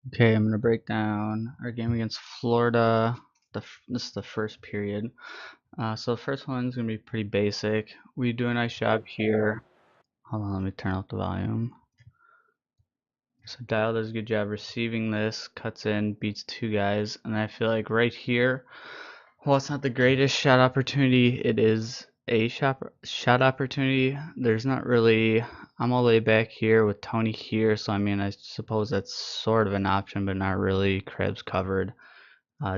Okay, I'm gonna break down our game against Florida. This is the first period. So the first one's gonna be pretty basic. We do a nice job here. Hold on, let me turn up the volume. So Dial does a good job receiving this, cuts in, beats two guys, and I feel like right here, while it's not the greatest shot opportunity, it is a shot opportunity. There's not really. I'm all the way back here with Tony here, so I mean, I suppose that's sort of an option, but not really. Krebs covered.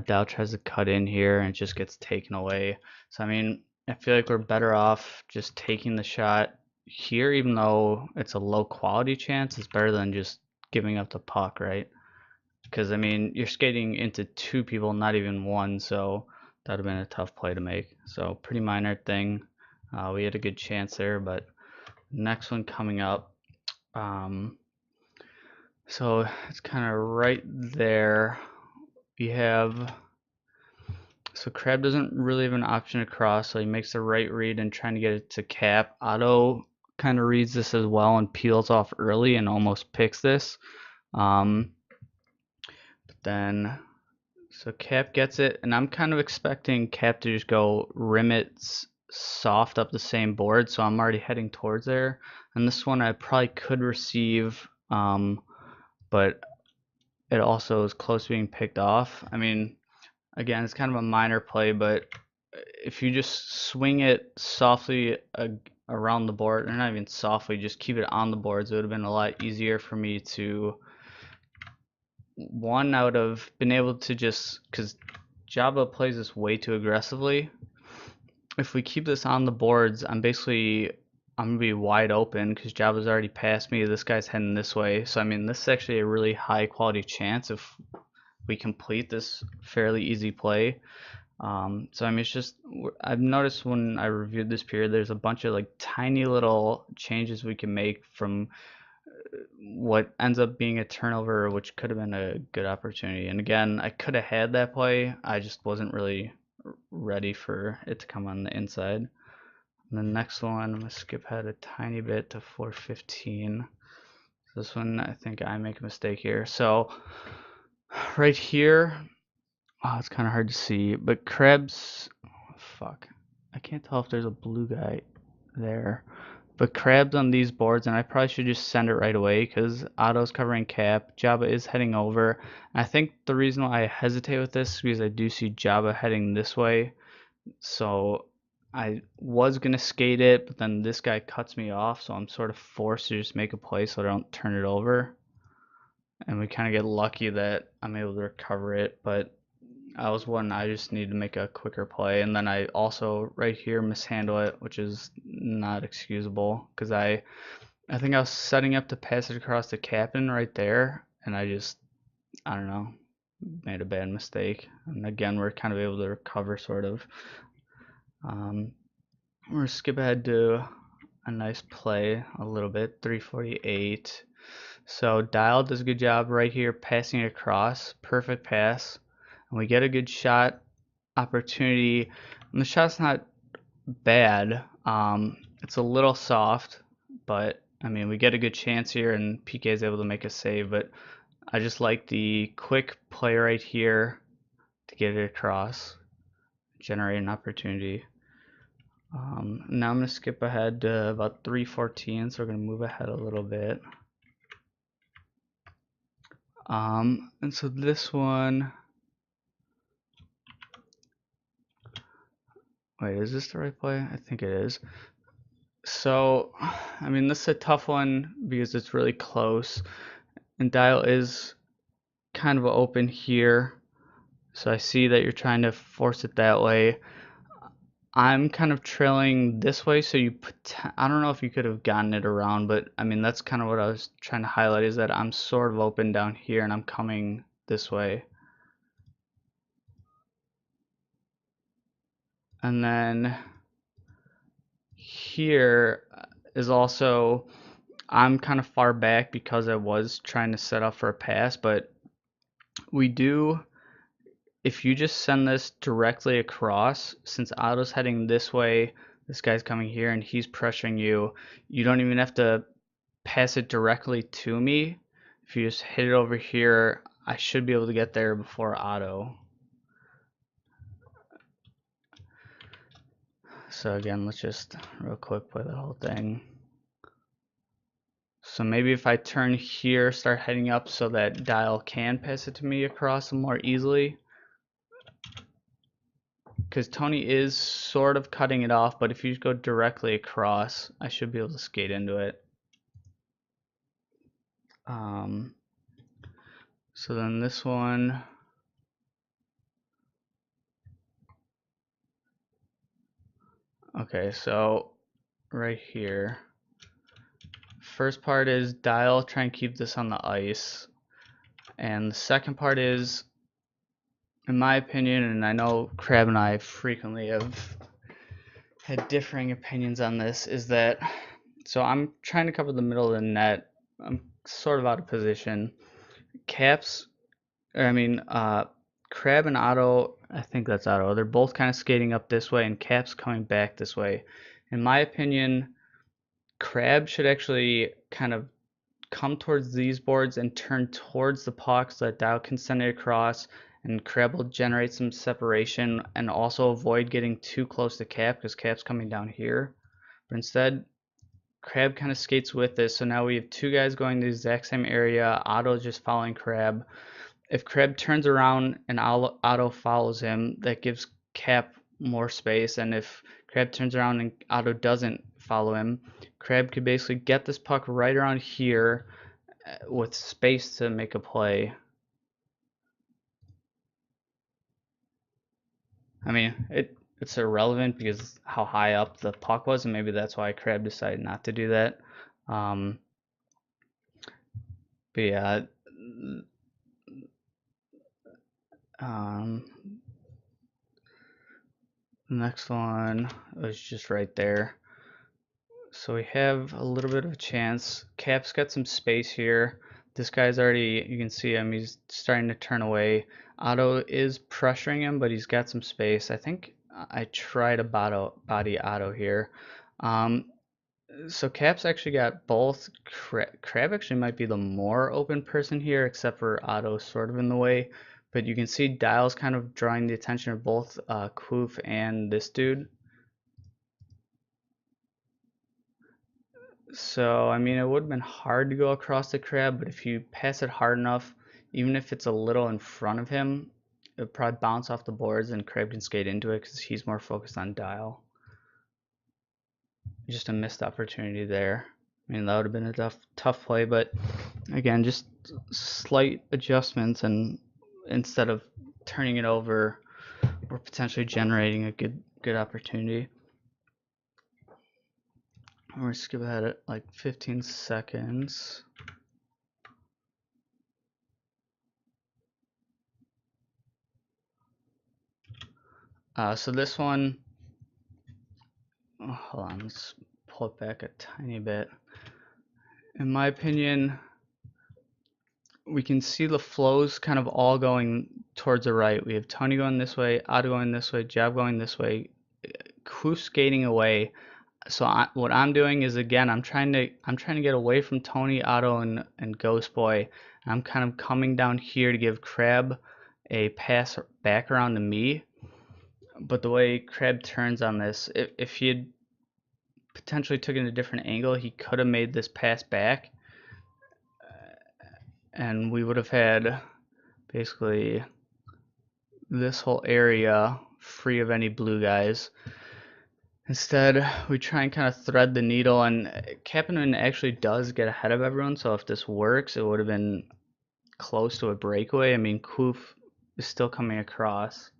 Dow tries to cut in here and it just gets taken away. So, I mean, I feel like we're better off just taking the shot here, even though it's a low quality chance. It's better than just giving up the puck, right? Because, I mean, you're skating into two people, not even one, so that would have been a tough play to make. So, pretty minor thing. We had a good chance there, but next one coming up. Um, so, it's kind of right there. We have. So Crab doesn't really have an option to cross, so he makes the right read and trying to get it to Cap. Otto kind of reads this as well and peels off early and almost picks this. But then, so Cap gets it, and I'm kind of expecting Cap to just go rim it soft up the same board, so I'm already heading towards there. And this one I probably could receive, but it also is close to being picked off. I mean, again, it's kind of a minor play, but if you just swing it softly around the board, or not even softly, just keep it on the boards, it would have been a lot easier for me to. One, I would have been able to just, because Jabba plays this way too aggressively. If we keep this on the boards, I'm gonna be wide open because Jabba's already passed me. This guy's heading this way, so I mean, this is actually a really high quality chance if we complete this fairly easy play. So I mean, it's just I've noticed when I reviewed this period, there's a bunch of like tiny little changes we can make from what ends up being a turnover, which could have been a good opportunity. And again, I could have had that play. I just wasn't really ready for it to come on the inside. And the next one, I'm gonna skip ahead a tiny bit to 415. This one, I think I make a mistake here. So right here, oh, it's kind of hard to see, but Krebs, fuck, I can't tell if there's a blue guy there. But Krebs on these boards, and I probably should just send it right away because Otto's covering Cap. Jabba is heading over. And I think the reason why I hesitate with this is because I do see Jabba heading this way. So I was going to skate it, but then this guy cuts me off, so I'm sort of forced to just make a play so I don't turn it over. And we kind of get lucky that I'm able to recover it, but I was one I just need to make a quicker play, and then I also right here mishandle it, which is not excusable because I think I was setting up to pass it across the captain right there, and I don't know, made a bad mistake. And again, we're kind of able to recover sort of. Um, we're gonna skip ahead to a nice play a little bit, 348. So Dial does a good job right here passing it across, perfect pass, and we get a good shot opportunity. And the shot's not bad. It's a little soft, but I mean, we get a good chance here, and PK is able to make a save. But I just like the quick play right here to get it across, generate an opportunity. Now I'm going to skip ahead to about 314, so we're going to move ahead a little bit. And so this one, wait, is this the right play? I think it is. So, I mean, this is a tough one because it's really close, and Dial is kind of open here. So I see that you're trying to force it that way. I'm kind of trailing this way, so I don't know if you could have gotten it around, but I mean, that's kind of what I was trying to highlight is that I'm sort of open down here and I'm coming this way. And then here is also, I'm kind of far back because I was trying to set up for a pass, but we do, if you just send this directly across, since Otto's heading this way, this guy's coming here and he's pressuring you, you don't even have to pass it directly to me. If you just hit it over here, I should be able to get there before Otto. So again, let's just real quick play the whole thing. So maybe if I turn here, start heading up so that Dial can pass it to me across more easily. Because Tony is sort of cutting it off, but if you go directly across, I should be able to skate into it. So then this one, okay, so right here, first part is Dial, try and keep this on the ice, and the second part is, in my opinion, and I know Crab and I frequently have had differing opinions on this, is that, so I'm trying to cover the middle of the net, I'm sort of out of position. Crab and Otto, I think that's Otto, they're both kind of skating up this way, and Cap's coming back this way. In my opinion, Crab should actually kind of come towards these boards and turn towards the puck so that Dial can send it across, and Crab will generate some separation and also avoid getting too close to Cap because Cap's coming down here. But instead, Crab kind of skates with this, so now we have two guys going to the exact same area. Otto's just following Crab. If Crab turns around and Otto follows him, that gives Cap more space, and if Crab turns around and Otto doesn't follow him, Crab could basically get this puck right around here with space to make a play. I mean, it's irrelevant because how high up the puck was, and maybe that's why Crab decided not to do that. But yeah, the next one was just right there. So we have a little bit of a chance. Cap's got some space here. This guy's already, you can see him, he's starting to turn away. Otto is pressuring him, but he's got some space. I think I try to body Otto here. So Cap's actually got both. Crab actually might be the more open person here, except for Otto sort of in the way. But you can see Dial's kind of drawing the attention of both Kloof and this dude. So, I mean, it would have been hard to go across the Crab, but if you pass it hard enough, even if it's a little in front of him, it would probably bounce off the boards and Crab can skate into it because he's more focused on Dial. Just a missed opportunity there. I mean, that would have been a tough play, but again, just slight adjustments, and instead of turning it over, we're potentially generating a good opportunity. We're gonna skip ahead at like 15 seconds. So this one, hold on, let's pull it back a tiny bit. In my opinion, we can see the flows kind of all going towards the right. We have Tony going this way, Otto going this way, Jab going this way, Kloof skating away. So what I'm doing is, again, I'm trying to get away from Tony, Otto, and Ghost Boy. I'm kind of coming down here to give Crab a pass back around to me. But the way Crab turns on this, if he had potentially took it in a different angle, he could have made this pass back, and we would have had basically this whole area free of any blue guys. Instead, we try and kind of thread the needle, and Kapanen actually does get ahead of everyone, so if this works, it would have been close to a breakaway. I mean, Kloof is still coming across,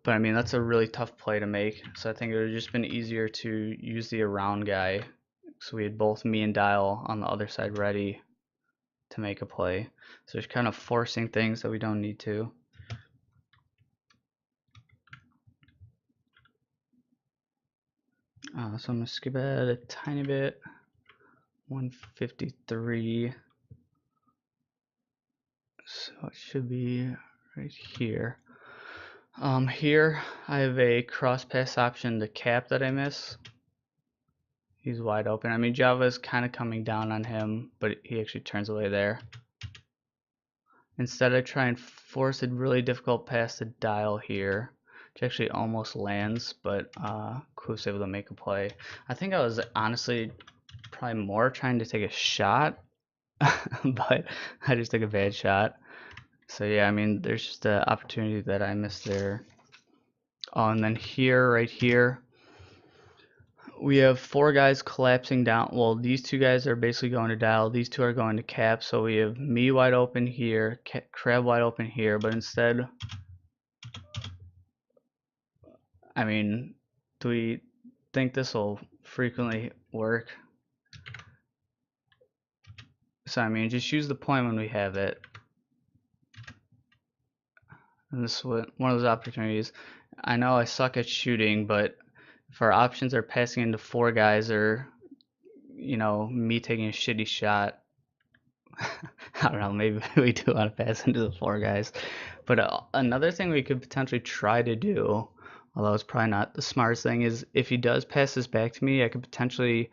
but I mean, that's a really tough play to make, so I think it would have just been easier to use the around guy, so we had both me and Dial on the other side ready to make a play. So just kind of forcing things that we don't need to. So I'm going to skip ahead a tiny bit. 153. So it should be right here. Here I have a cross pass option to Cap that I miss. He's wide open. I mean, Java's kind of coming down on him, but he actually turns away there. Instead, I try and force a really difficult pass to Dial here, which actually almost lands, but Kloof's able to make a play. I think I was honestly probably more trying to take a shot, but I just took a bad shot. So yeah, I mean, there's just an opportunity that I missed there. Oh, and then here, right here, we have four guys collapsing down. Well, these two guys are basically going to Dial. These two are going to Cap. So we have me wide open here, Crab wide open here, but instead, I mean, do we think this will frequently work? So I mean, just use the point when we have it. And this is one of those opportunities. I know I suck at shooting, but if our options are passing into four guys or, you know, me taking a shitty shot, I don't know, maybe we do want to pass into the four guys. But another thing we could potentially try to do, although it's probably not the smartest thing, is if he does pass this back to me, I could potentially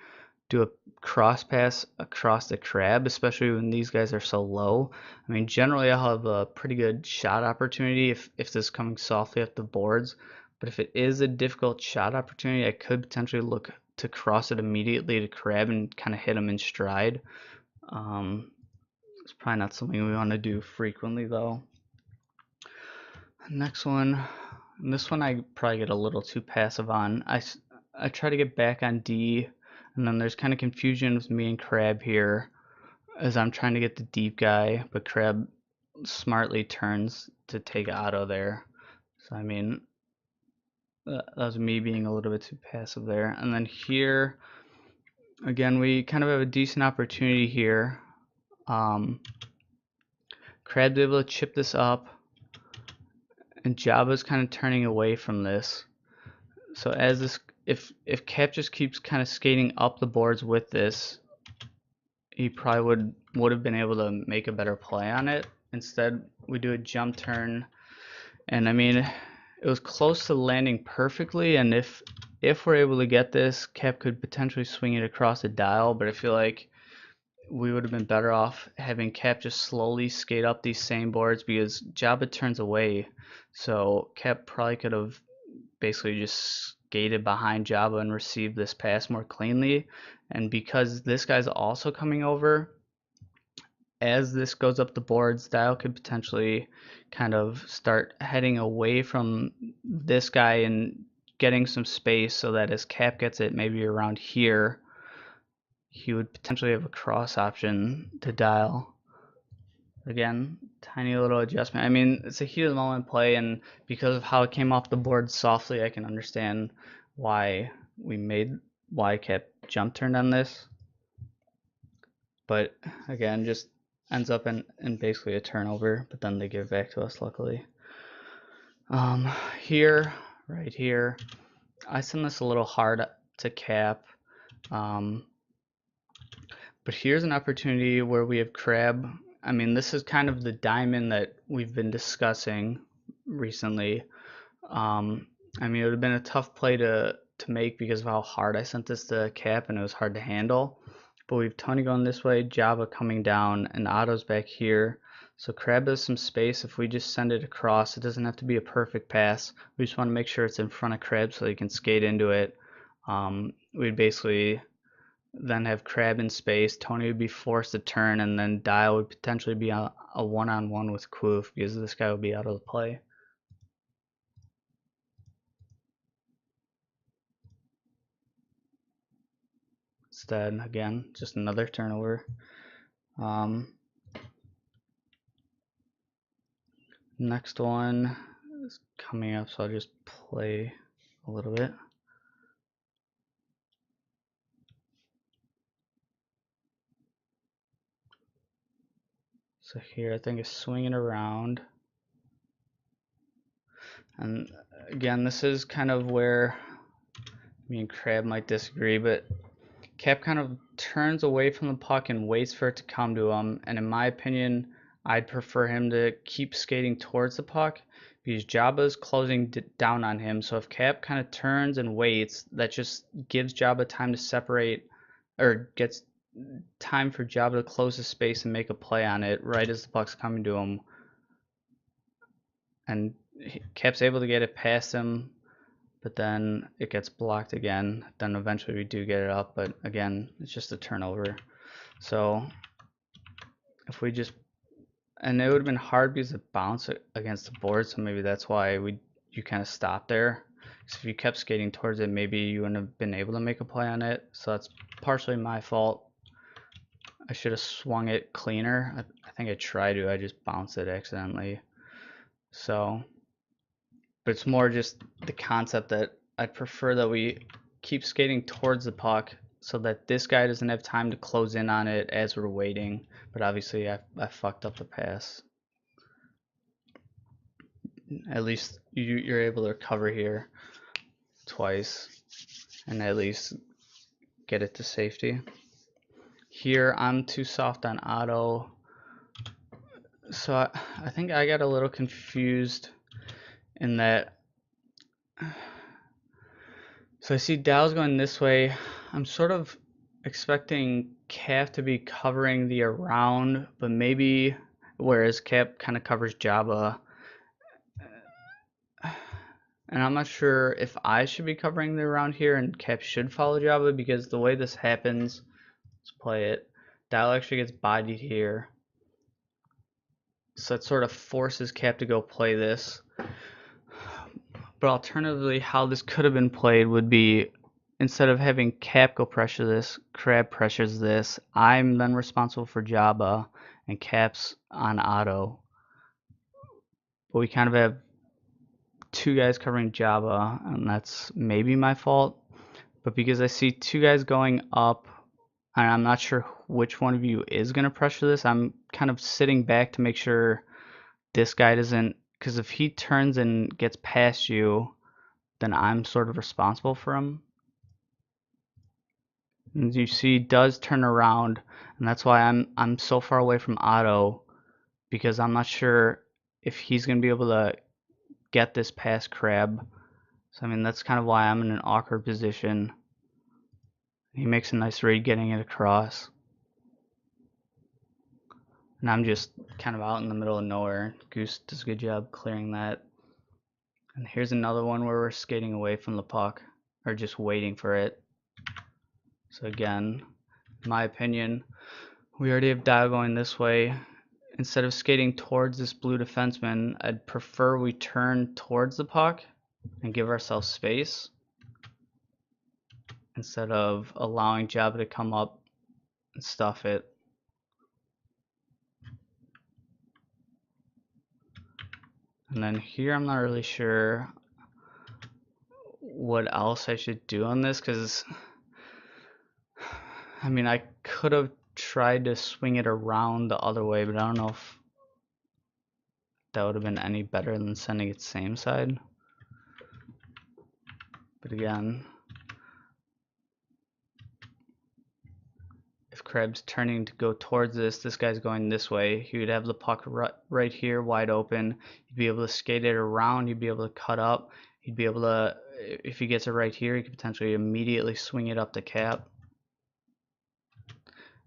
do a cross pass across the Crab, especially when these guys are so low. I mean, generally I'll have a pretty good shot opportunity if this is coming softly up the boards. But if it is a difficult shot opportunity, I could potentially look to cross it immediately to Crab and kind of hit him in stride. It's probably not something we want to do frequently though. Next one, and this one I probably get a little too passive on. I try to get back on D, and then there's kind of confusion with me and Crab here as I'm trying to get the deep guy, but Crab smartly turns to take Otto there. So I mean, that was me being a little bit too passive there. And then here, again, we kind of have a decent opportunity here. Crab's able to chip this up, and Jabba's kind of turning away from this. So as this, if Cap just keeps kind of skating up the boards with this, he probably would have been able to make a better play on it. Instead, we do a jump turn, and I mean, it was close to landing perfectly. And if we're able to get this, Cap could potentially swing it across the Dial. But I feel like we would have been better off having Cap just slowly skate up these same boards because Jabba turns away. So Cap probably could have basically just skated behind Jabba and received this pass more cleanly. And because this guy's also coming over, as this goes up the boards, Dial could potentially kind of start heading away from this guy and getting some space so that as Cap gets it maybe around here, he would potentially have a cross option to Dial. Again, tiny little adjustment. I mean, it's a heat of the moment play, and because of how it came off the board softly, I can understand why why Cap jump turned on this. But again, just ends up in basically a turnover, but then they give it back to us, luckily. Here, right here, I send this a little hard to Cap. But here's an opportunity where we have Crab. I mean, this is kind of the diamond that we've been discussing recently. I mean, it would have been a tough play to make because of how hard I sent this to Cap, and it was hard to handle. But we've Tony going this way, Jabba coming down, and Otto's back here. So Crab has some space. If we just send it across, it doesn't have to be a perfect pass. We just want to make sure it's in front of Crab so he can skate into it. We'd basically then have Crab in space. Tony would be forced to turn, and then Dial would potentially be a one-on-one with Kloof because this guy would be out of the play. Instead, again, just another turnover. Next one is coming up, so I'll just play a little bit. So here I think it's swinging around. And again, this is kind of where me and Crab might disagree, but Cap kind of turns away from the puck and waits for it to come to him. And in my opinion, I'd prefer him to keep skating towards the puck because Jabba's closing down on him. So if Cap kind of turns and waits, that just gives Jabba time to separate or gets time for Jabba to close the space and make a play on it right as the puck's coming to him. And Cap's able to get it past him, but then it gets blocked again. Then eventually we do get it up, but again, it's just a turnover. So if we just, and it would have been hard because it bounced against the board, so maybe that's why you kind of stopped there. Because if you kept skating towards it, maybe you wouldn't have been able to make a play on it. So that's partially my fault. I should have swung it cleaner. I think I tried to, I just bounced it accidentally. So, but it's more just the concept that I'd prefer that we keep skating towards the puck so that this guy doesn't have time to close in on it as we're waiting. But obviously I fucked up the pass. At least you're able to recover here twice and at least get it to safety. Here I'm too soft on auto. So I think I got a little confused in that. So I see Dow's going this way. I'm sort of expecting Cap to be covering the around, but maybe whereas Cap kind of covers Jabba. And I'm not sure if I should be covering the around here and Cap should follow Jabba, because the way this happens, let's play it. Dow actually gets bodied here. So it sort of forces Cap to go play this. But alternatively, how this could have been played would be, instead of having Cap go pressure this, Crab pressures this. I'm then responsible for Jabba, and Cap's on auto. But we kind of have two guys covering Jabba, and that's maybe my fault. But because I see two guys going up, and I'm not sure which one of you is going to pressure this, I'm kind of sitting back to make sure this guy doesn't, because if he turns and gets past you, then I'm sort of responsible for him. And you see, does turn around, and that's why I'm so far away from Otto, because I'm not sure if he's gonna be able to get this past Crab. So I mean, that's kind of why I'm in an awkward position. He makes a nice read getting it across, and I'm just kind of out in the middle of nowhere. Goose does a good job clearing that. And here's another one where we're skating away from the puck, or just waiting for it. So again, in my opinion, we already have Dio going this way. Instead of skating towards this blue defenseman, I'd prefer we turn towards the puck and give ourselves space instead of allowing Jabba to come up and stuff it. And then here I'm not really sure what else I should do on this, because I mean, I could have tried to swing it around the other way, but I don't know if that would have been any better than sending it same side. But again, if Krebs turning to go towards this guy's going this way, he would have the puck right here wide open. You'd be able to skate it around, you'd be able to cut up, he'd be able to, if he gets it right here, he could potentially immediately swing it up to Cap.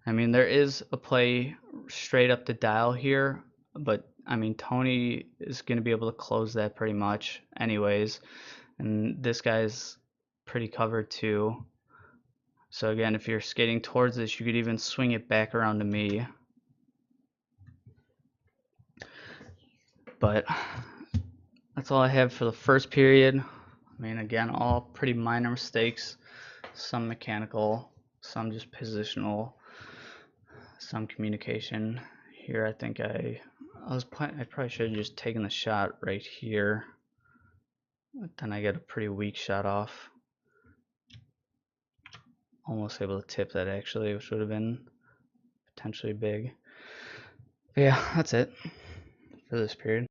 I mean, there is a play straight up the dial here, but I mean, Tony is going to be able to close that pretty much anyways, and this guy's pretty covered too. So again, if you're skating towards this, you could even swing it back around to me. But that's all I have for the first period. I mean, again, all pretty minor mistakes, some mechanical, some just positional, some communication. Here I think I probably should have just taken the shot right here. But then I get a pretty weak shot off. Almost able to tip that actually, which would have been potentially big. But yeah, that's it for this period.